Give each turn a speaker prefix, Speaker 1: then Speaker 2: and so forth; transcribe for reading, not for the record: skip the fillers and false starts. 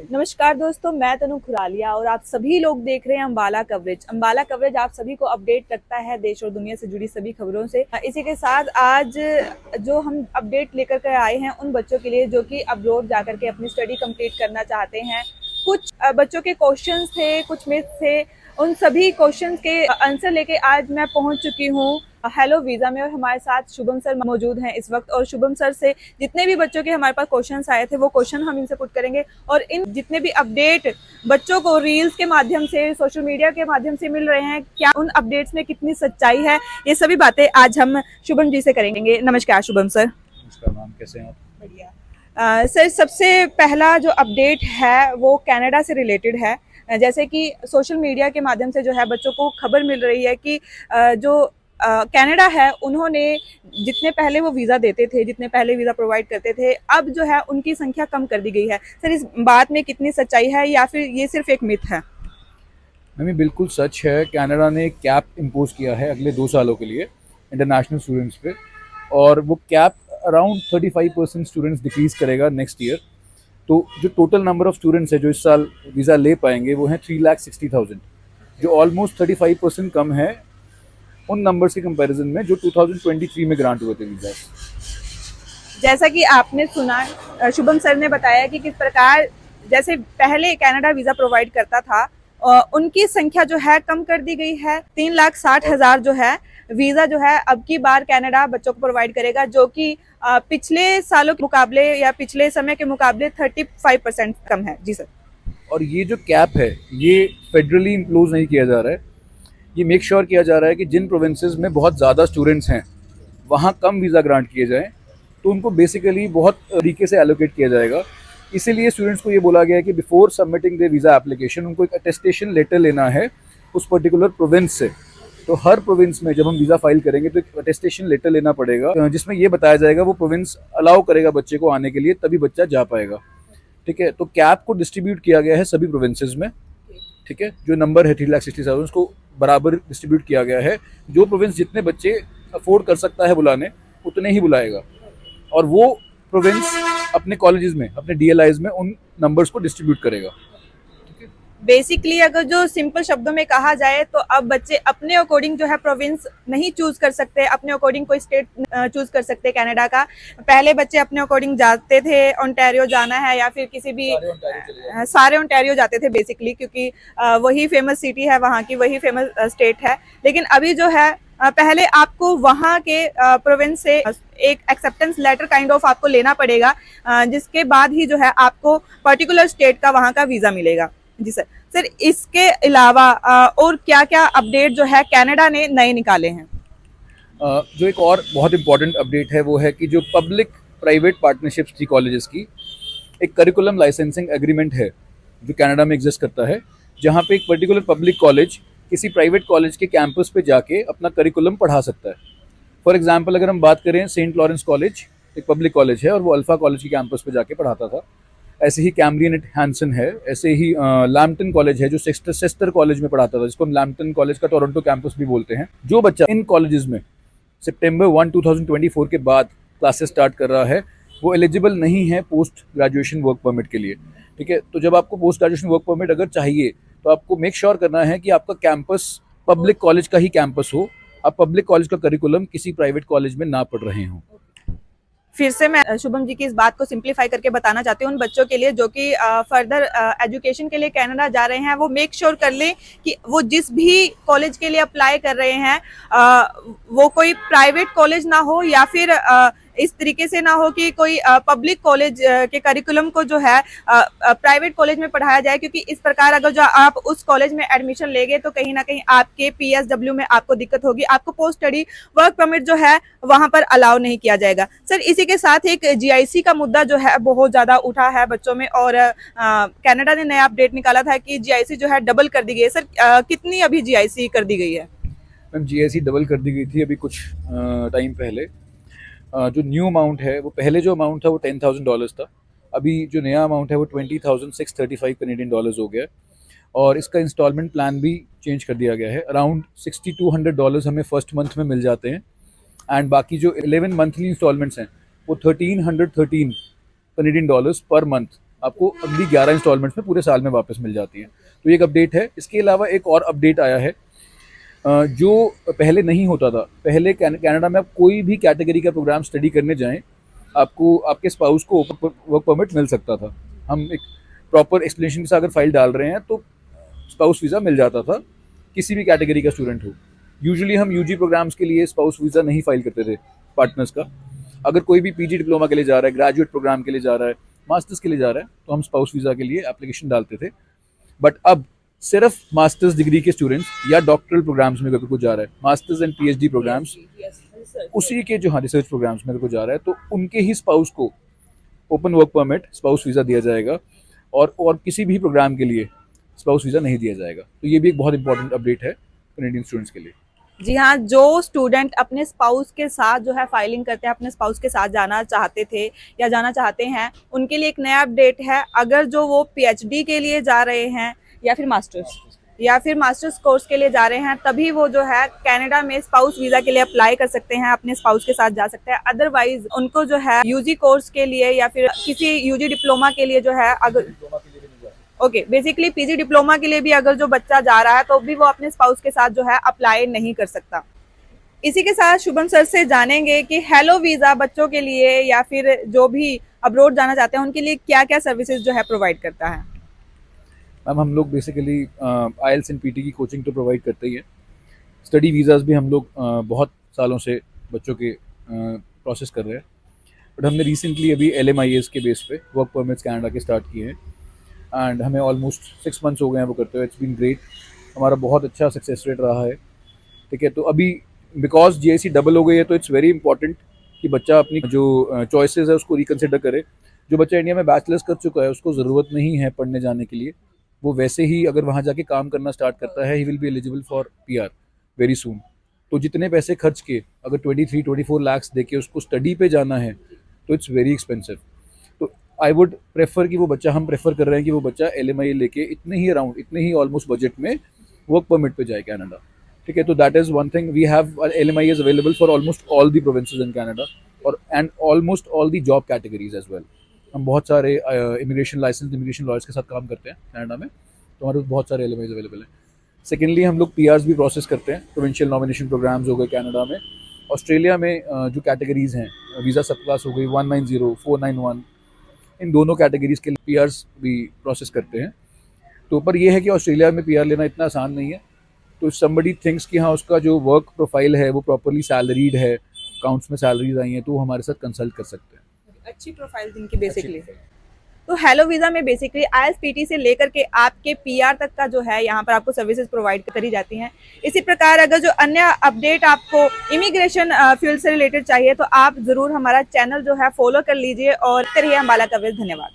Speaker 1: नमस्कार दोस्तों, मैं तनु खुरालिया और आप सभी लोग देख रहे हैं अंबाला कवरेज। अंबाला कवरेज आप सभी को अपडेट रखता है देश और दुनिया से जुड़ी सभी खबरों से। इसी के साथ आज जो हम अपडेट लेकर के आए हैं उन बच्चों के लिए जो कि अब्रॉड जाकर के अपनी स्टडी कंप्लीट करना चाहते हैं। कुछ बच्चों के क्वेश्चंस थे, कुछ मिथ थे, उन सभी क्वेश्चंस के आंसर लेके आज मैं पहुंच चुकी हूँ हेलो वीज़ा में और हमारे साथ शुभम सर मौजूद हैं इस वक्त। और शुभम सर से जितने भी बच्चों के हमारे पास क्वेश्चंस आए थे वो क्वेश्चन हम इनसे पुट करेंगे और इन जितने भी अपडेट बच्चों को रील्स के माध्यम से, सोशल मीडिया के माध्यम से मिल रहे हैं, क्या उन अपडेट्स में कितनी सच्चाई है, ये सभी बातें आज हम शुभम जी से करेंगे। नमस्कार शुभम सर।
Speaker 2: नमस्कार मैम, कैसे हैं आप?
Speaker 1: बढ़िया। सर, सबसे पहला जो अपडेट है वो कनाडा से रिलेटेड है। जैसे कि सोशल मीडिया के माध्यम से जो है बच्चों को खबर मिल रही है कि जो कनाडा है उन्होंने जितने पहले वो वीज़ा देते थे, जितने पहले वीज़ा प्रोवाइड करते थे, अब जो है उनकी संख्या कम कर दी गई है। सर, इस बात में कितनी सच्चाई है या फिर ये सिर्फ एक मिथ है?
Speaker 2: मैम, ये बिल्कुल सच है। कनाडा ने कैप इम्पोज किया है अगले 2 सालों के लिए इंटरनेशनल स्टूडेंट्स पे, और वो कैप अराउंड 35% स्टूडेंट्स डिक्रीज करेगा नेक्स्ट ईयर। तो जो टोटल नंबर ऑफ स्टूडेंट्स है जो इस साल वीज़ा ले पाएंगे वो हैं 3,60,000, जो ऑलमोस्ट 35% कम है उन नंबर्स के कंपैरिजन में जो 2023 में ग्रांट हुए थे वीज़ा।
Speaker 1: जैसा कि आपने सुना, शुभम सर ने बताया कि किस प्रकार जैसे पहले कनाडा वीज़ा प्रोवाइड करता था उनकी संख्या जो है कम कर दी गई है। 3,60,000 जो है वीज़ा जो है अब की बार कनाडा बच्चों को प्रोवाइड करेगा, जो कि पिछले सालों के मुकाबले या पिछले समय के मुकाबले 35% कम है। जी सर।
Speaker 2: और ये जो कैप है ये फेडरली इम्प्लोज नहीं किया जा रहा है, ये मेक श्योर किया जा रहा है कि जिन प्रोविंसेस में बहुत ज़्यादा स्टूडेंट्स हैं वहाँ कम वीज़ा ग्रांट किए जाएँ, तो उनको बेसिकली बहुत तरीके से एलोकेट किया जाएगा। इसीलिए स्टूडेंट्स को ये बोला गया है कि before submitting the visa application उनको एक अटेस्टेशन लेटर लेना है उस पर्टिकुलर प्रोविंस से। तो हर प्रोविंस में जब हम वीज़ा फाइल करेंगे तो एक अटेस्टेशन लेटर लेना पड़ेगा जिसमें ये बताया जाएगा वो प्रोविंस अलाउ करेगा बच्चे को आने के लिए, तभी बच्चा जा पाएगा। ठीक है, तो कैप को डिस्ट्रीब्यूट किया गया है सभी प्रोविंसेस में। ठीक है, जो नंबर है 3,60,000 उसको बराबर डिस्ट्रीब्यूट किया गया है। जो प्रोविंस जितने बच्चे अफोर्ड कर सकता है बुलाने उतने ही बुलाएगा, और वो प्रोविंस अपने कॉलेजेस में, अपने डीएलआईज में उन नंबर्स को डिस्ट्रीब्यूट करेगा।
Speaker 1: बेसिकली अगर जो सिंपल शब्दों में कहा जाए तो अब बच्चे अपने अकॉर्डिंग जो है प्रोविंस नहीं चूज कर सकते, अपने अकॉर्डिंग कोई स्टेट चूज कर सकते कनाडा का। पहले बच्चे अपने अकॉर्डिंग जाते थे, ओंटारियो जाना है या फिर किसी भी सारे ओंटारियो जाते थे बेसिकली, क्योंकि वही फेमस सिटी है वहाँ की, वही फेमस स्टेट है। लेकिन अभी जो है पहले आपको वहाँ के प्रोविंस से एक एक्सेप्टेंस लेटर काइंड ऑफ आपको लेना पड़ेगा, जिसके बाद ही जो है आपको पर्टिकुलर स्टेट का वहाँ का वीजा मिलेगा। जी सर। सर, इसके अलावा और क्या क्या अपडेट जो है कनाडा ने नए निकाले हैं?
Speaker 2: जो एक और बहुत इंपॉर्टेंट अपडेट है वो है कि जो पब्लिक प्राइवेट पार्टनरशिप्स थी कॉलेजेस की, एक करिकुलम लाइसेंसिंग एग्रीमेंट है जो कनाडा में एग्जिस्ट करता है, जहाँ पे एक पर्टिकुलर पब्लिक कॉलेज किसी प्राइवेट कॉलेज के कैंपस पे जाके अपना करिकुलम पढ़ा सकता है। फॉर एग्जांपल अगर हम बात करें, सेंट लॉरेंस कॉलेज एक पब्लिक कॉलेज है और वो अल्फा कॉलेज के कैंपस पे जाके पढ़ाता था। ऐसे ही कैम्ब्रियन एट हैंसन है, ऐसे ही लैम्पटन कॉलेज है जो सेस्टर कॉलेज में पढ़ाता था, जिसको हम लैम्पटन कॉलेज का टोरंटो कैंपस भी बोलते हैं। जो बच्चा इन कॉलेजेस में सितंबर 1, 2024 के बाद क्लासेस स्टार्ट कर रहा है वो एलिजिबल नहीं है पोस्ट ग्रेजुएशन वर्क परमिट के लिए। ठीक है, तो जब आपको पोस्ट ग्रेजुएशन वर्क परमिट अगर चाहिए तो आपको मेक श्योर करना है कि आपका कैंपस पब्लिक कॉलेज का ही कैंपस हो, आप पब्लिक कॉलेज का करिकुलम किसी प्राइवेट कॉलेज में ना पढ़ रहे हों।
Speaker 1: फिर से मैं शुभम जी की इस बात को सिंप्लीफाई करके बताना चाहती हूँ उन बच्चों के लिए जो कि फर्दर एजुकेशन के लिए कनाडा जा रहे हैं। वो मेक श्योर कर लें कि वो जिस भी कॉलेज के लिए अप्लाई कर रहे हैं वो कोई प्राइवेट कॉलेज ना हो या फिर इस तरीके से ना हो कि कोई पब्लिक कॉलेज के करिकुलम को जो है प्राइवेट कॉलेज में पढ़ाया जाए, क्योंकि इस प्रकार अगर जो आप उस कॉलेज में एडमिशन लेंगे तो कहीं ना कहीं आपके पीएसडब्ल्यू में आपको दिक्कत होगी, आपको पोस्ट स्टडी वर्क परमिट जो है वहां पर अलाउ नहीं किया जाएगा। सर, इसी के साथ एक जीआईसी का मुद्दा जो है बहुत ज्यादा उठा है बच्चों में, और कनाडा ने नया अपडेट निकाला था कि जीआईसी जो है डबल कर दी गई है। सर, कितनी अभी जीआईसी कर दी गई है?
Speaker 2: मैम, जीआईसी डबल कर दी गई थी अभी कुछ टाइम पहले। जो न्यू अमाउंट है वो पहले जो अमाउंट था वो $10,000 था, अभी जो नया अमाउंट है वो $20,635 कनेडियन डॉलर्स हो गया है। और इसका इंस्टॉलमेंट प्लान भी चेंज कर दिया गया है। अराउंड $6,200 हमें फर्स्ट मंथ में मिल जाते हैं, एंड बाकी जो 11 मंथली इंस्टॉलमेंट्स हैं वो $1,313 कनेडियन डॉलर्स पर मंथ आपको अगली 11 इंस्टॉलमेंट्स में पूरे साल में वापस मिल जाती हैं। तो ये एक अपडेट है। इसके अलावा एक और अपडेट आया है जो पहले नहीं होता था। पहले कनाडा में आप कोई भी कैटेगरी का प्रोग्राम स्टडी करने जाएं, आपको आपके स्पाउस को वर्क परमिट मिल सकता था। हम एक प्रॉपर एक्सप्लेनेशन के साथ अगर फाइल डाल रहे हैं तो स्पाउस वीज़ा मिल जाता था, किसी भी कैटेगरी का स्टूडेंट हो। यूजुअली हम यूजी प्रोग्राम्स के लिए स्पाउस वीज़ा नहीं फाइल करते थे पार्टनर्स का। अगर कोई भी पीजी डिप्लोमा के लिए जा रहा है, ग्रेजुएट प्रोग्राम के लिए जा रहा है, मास्टर्स के लिए जा रहा है, तो हम स्पाउस वीज़ा के लिए एप्लीकेशन डालते थे। बट अब सिर्फ मास्टर्स डिग्री के स्टूडेंट्स या डॉक्टरल प्रोग्राम्स में अगर कोई जा रहा है, मास्टर्स एंड पीएचडी प्रोग्राम्स, उसी के जो रिसर्च प्रोग्राम्स में अगर कोई जा रहा है, तो उनके ही स्पाउस को open work permit spouse visa दिया जाएगा और किसी भी प्रोग्राम के लिए स्पाउस वीज़ा नहीं दिया जाएगा। तो ये भी एक बहुत इंपॉर्टेंट अपडेट है कैनेडियन स्टूडेंट्स के लिए।
Speaker 1: जी हाँ, जो स्टूडेंट अपने स्पाउस के साथ जो है फाइलिंग करते हैं, अपने स्पाउस के साथ जाना चाहते थे या जाना चाहते हैं, उनके लिए एक नया अपडेट है। अगर जो वो पीएचडी के लिए जा रहे हैं या फिर मास्टर्स कोर्स के लिए जा रहे हैं, तभी वो जो है कनाडा में स्पाउस वीज़ा के लिए अप्लाई कर सकते हैं, अपने स्पाउस के साथ जा सकते हैं। अदरवाइज उनको जो है यूजी कोर्स के लिए या फिर किसी यूजी डिप्लोमा के लिए जो है, अगर बेसिकली पीजी डिप्लोमा के लिए भी अगर जो बच्चा जा रहा है तो भी वो अपने स्पाउस के साथ जो है अप्लाई नहीं कर सकता। इसी के साथ शुभम सर से जानेंगे कि हेलो वीज़ा बच्चों के लिए या फिर जो भी अब्रॉड जाना चाहते हैं उनके लिए क्या क्या सर्विसेज जो है प्रोवाइड करता है।
Speaker 2: मैम, हम लोग बेसिकली आईएलटीएस एंड पीटी की कोचिंग तो प्रोवाइड करते ही है। स्टडी वीज़ाज़ भी हम लोग बहुत सालों से बच्चों के प्रोसेस कर रहे हैं। बट हमने रिसेंटली अभी LMIAs के बेस पे वर्क परमिट्स कनाडा के स्टार्ट किए हैं एंड हमें ऑलमोस्ट 6 मंथ्स हो गए हैं वो करते हुए। इट्स बीन ग्रेट, हमारा बहुत अच्छा सक्सेस रेट रहा है। ठीक है, तो अभी बिकॉज GIC डबल हो गई है तो इट्स वेरी इंपॉर्टेंट कि बच्चा अपनी जो चॉइसेस है उसको रिकन्सिडर करे। जो बच्चा इंडिया में बैचलर्स कर चुका है उसको ज़रूरत नहीं है पढ़ने जाने के लिए। वो वैसे ही अगर वहाँ जाके काम करना स्टार्ट करता है, he will be eligible for PR very soon. तो जितने पैसे खर्च के अगर 23-24 लाख दे के उसको स्टडी पे जाना है तो इट्स वेरी एक्सपेंसिव। तो आई वुड प्रेफर कि वो बच्चा, हम प्रेफर कर रहे हैं कि वो बच्चा LMIA लेके इतने ही ऑलमोस्ट बजट में वर्क परमिट पे जाए कनाडा। ठीक है, तो that is one thing. We have LMIAs available for almost all the provinces in Canada और and almost all the job categories as well. हम बहुत सारे इमिग्रेशन लॉयर्स के साथ काम करते हैं कनाडा में, तो हमारे पास बहुत सारे LMIAs अवेलेबल हैं। सेकेंडली हम लोग PRs भी प्रोसेस करते हैं। प्रोविंशियल नॉमिनेशन प्रोग्राम्स हो गए कनाडा में। ऑस्ट्रेलिया में जो कैटेगरीज हैं, वीज़ा सब क्लास हो गई 190, 491, इन दोनों कैटेगरीज के लिए PRs भी प्रोसेस करते हैं। तो पर यह है कि ऑस्ट्रेलिया में PR लेना इतना आसान नहीं है। तो समबडी थिंक्स कि हाँ उसका जो वर्क प्रोफाइल है वो प्रॉपरली सैलरीड है, अकाउंट्स में सैलरीज आई हैं, तो वो हमारे साथ कंसल्ट कर सकते हैं।
Speaker 1: अच्छी प्रोफाइल जिनकी बेसिकली। तो हेलो वीज़ा में बेसिकली IELTS-PT से लेकर के आपके PR तक का जो है यहाँ पर आपको सर्विसेज प्रोवाइड करी जाती हैं। इसी प्रकार अगर जो अन्य अपडेट आपको इमिग्रेशन फील्ड से रिलेटेड चाहिए तो आप ज़रूर हमारा चैनल जो है फॉलो कर लीजिए और करिए अम्बाला कवरेज। धन्यवाद।